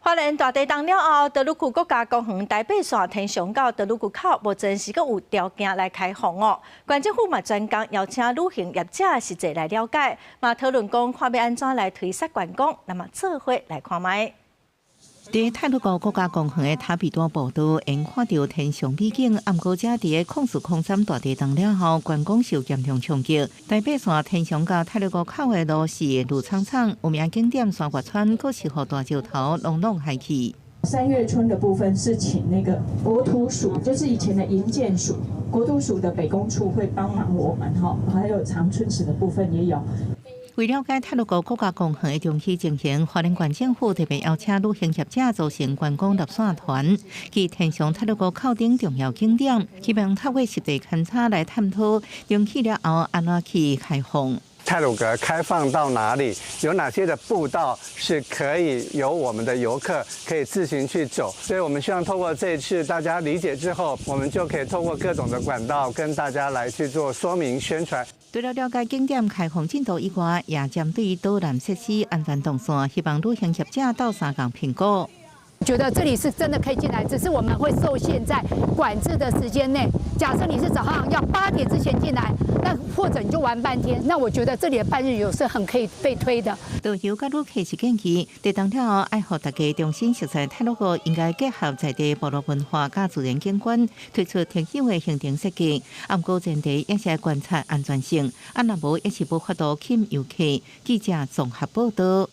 花莲大地震了后，德鲁库国家公园台北线天上到德鲁库口，目前是阁有条件来开放哦。县政府嘛专工邀请旅行业者实际来了解，嘛讨论讲看要安怎来推设观光，那么做伙来看卖。伫泰鲁阁国家公园的塔比多步道，因看到天上美景，暗晡则伫个0403大地震了后，观光受严重冲击。台北线天上到泰鲁阁口的路是路苍苍，有名景点山月川，阁是和大石头拢拢海去。三月村的部分是请那个国土署，就是以前的营建署，国土署的北工处会帮忙我们哈，还有长春市的部分也有。为了解泰鲁阁国家公园的中期情形，花莲县政府特别邀请旅行业者组成观光立线团，去天上泰鲁阁口顶重要景点，希望透过实地勘察来探讨中期了后安怎去开放。太鲁阁开放到哪里？有哪些的步道是可以由我们的游客可以自行去走？所以我们希望透过这一次大家理解之后，我们就可以透过各种的管道跟大家来去做说明宣传。除了了解景点开放进度以外，也针对导览设施安全动线，希望旅行业者到3港评估。觉得这里是真的可以进来，只是我们会受限在管制的时间内。假设你是早上要8点之前进来，那或者你就玩半天，那我觉得这里的半日游是很可以被推的。导游甲旅客是建议，地震了后爱互大家重新熟悉泰鲁阁，应该结合在地部落文化甲自然景观，推出特有的行程设计。暗过前提也是来观察安全性，若无也是无法度吸引游客。记者综合报道。